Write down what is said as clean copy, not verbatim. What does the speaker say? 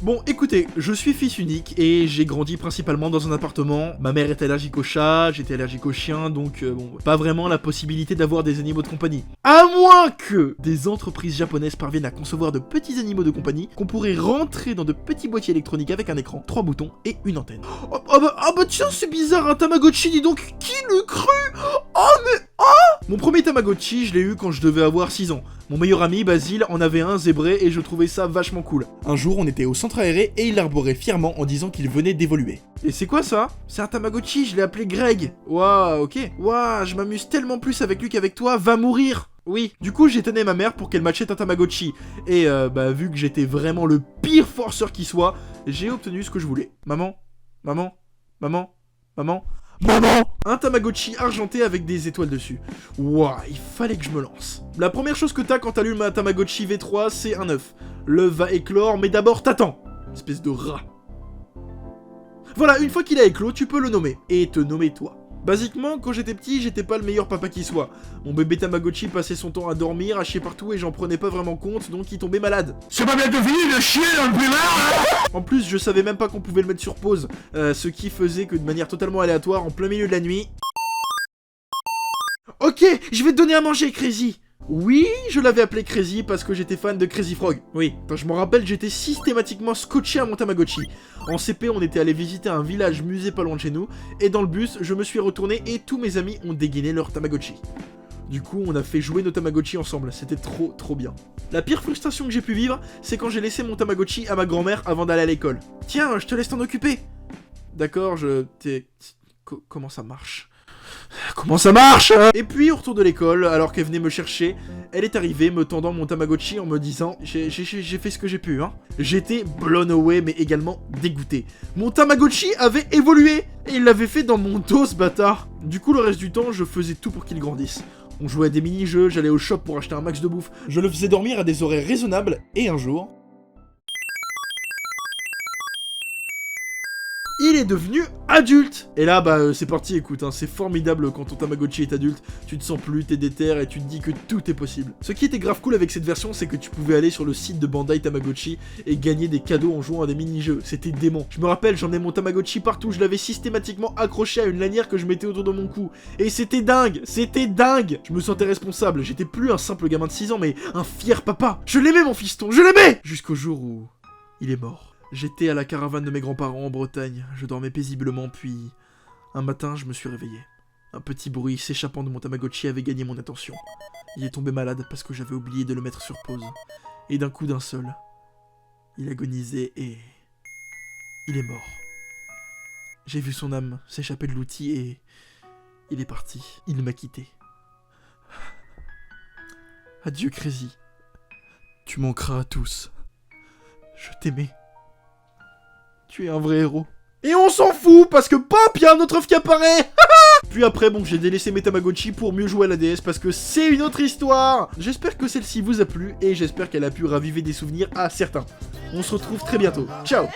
Bon, écoutez, je suis fils unique et j'ai grandi principalement dans un appartement. Ma mère est allergique aux chats, j'étais allergique aux chiens, donc bon, pas vraiment la possibilité d'avoir des animaux de compagnie. À moins que des entreprises japonaises parviennent à concevoir de petits animaux de compagnie qu'on pourrait rentrer dans de petits boîtiers électroniques avec un écran, 3 boutons et une antenne. Ah bah tiens, c'est bizarre, un Tamagotchi, dis donc, qui l'eût cru? Mon premier Tamagotchi, je l'ai eu quand je devais avoir 6 ans. Mon meilleur ami, Basile, en avait un zébré et je trouvais ça vachement cool. Un jour, on était au centre aéré et il l'arborait fièrement en disant qu'il venait d'évoluer. Et c'est quoi ça? C'est un Tamagotchi, je l'ai appelé Greg. Waouh, ok. Waouh, je m'amuse tellement plus avec lui qu'avec toi, va mourir. Oui, du coup j'ai étonné ma mère pour qu'elle m'achète un Tamagotchi. Et vu que j'étais vraiment le pire forceur qui soit, j'ai obtenu ce que je voulais. Maman, un Tamagotchi argenté avec des étoiles dessus. Waouh, il fallait que je me lance. La première chose que t'as quand t'allumes un Tamagotchi V3, c'est un œuf. L'œuf va éclore, mais d'abord t'attends. Espèce de rat. Voilà, une fois qu'il a éclos, tu peux le nommer. Et te nommer toi. Basiquement, quand j'étais petit, j'étais pas le meilleur papa qui soit. Mon bébé Tamagotchi passait son temps à dormir, à chier partout et j'en prenais pas vraiment compte, donc il tombait malade. C'est pas bientôt fini de chier dans le primaire. En plus, je savais même pas qu'on pouvait le mettre sur pause, ce qui faisait que de manière totalement aléatoire, en plein milieu de la nuit... Ok, je vais te donner à manger, Crazy. Oui, je l'avais appelé Crazy parce que j'étais fan de Crazy Frog. Oui, quand je me rappelle, j'étais systématiquement scotché à mon Tamagotchi. En CP, on était allé visiter un village musée pas loin de chez nous, et dans le bus, je me suis retourné et tous mes amis ont dégainé leur Tamagotchi. Du coup, on a fait jouer nos Tamagotchi ensemble, c'était trop bien. La pire frustration que j'ai pu vivre, c'est quand j'ai laissé mon Tamagotchi à ma grand-mère avant d'aller à l'école. Tiens, je te laisse t'en occuper. D'accord, comment ça marche? Comment ça marche hein? Et puis au retour de l'école, alors qu'elle venait me chercher, elle est arrivée me tendant mon Tamagotchi en me disant j'ai fait ce que j'ai pu hein. J'étais blown away mais également dégoûté. Mon Tamagotchi avait évolué et il l'avait fait dans mon dos ce bâtard. Du coup le reste du temps je faisais tout pour qu'il grandisse. On jouait à des mini-jeux, j'allais au shop pour acheter un max de bouffe, je le faisais dormir à des horaires raisonnables et un jour... il est devenu adulte. Et là, c'est parti, écoute, hein, c'est formidable quand ton Tamagotchi est adulte, tu te sens plus, t'es déter et tu te dis que tout est possible. Ce qui était grave cool avec cette version, c'est que tu pouvais aller sur le site de Bandai Tamagotchi et gagner des cadeaux en jouant à des mini-jeux. C'était dément. Je me rappelle, j'emmenais mon Tamagotchi partout, je l'avais systématiquement accroché à une lanière que je mettais autour de mon cou. Et c'était dingue. Je me sentais responsable, j'étais plus un simple gamin de 6 ans, mais un fier papa. Je l'aimais mon fiston, je l'aimais. Jusqu'au jour où il est mort. J'étais à la caravane de mes grands-parents en Bretagne, je dormais paisiblement, puis... un matin, je me suis réveillé. Un petit bruit s'échappant de mon Tamagotchi avait gagné mon attention. Il est tombé malade parce que j'avais oublié de le mettre sur pause. Et d'un coup d'un seul, il agonisait et... il est mort. J'ai vu son âme s'échapper de l'outil et... il est parti. Il m'a quitté. Adieu, Crazy. Tu manqueras à tous. Je t'aimais. Tu es un vrai héros. Et on s'en fout, parce que pop, y a un autre œuf qui apparaît. Puis après, bon, j'ai délaissé mes Tamagotchi pour mieux jouer à la DS, parce que c'est une autre histoire. J'espère que celle-ci vous a plu, et j'espère qu'elle a pu raviver des souvenirs à certains. On se retrouve très bientôt. Ciao.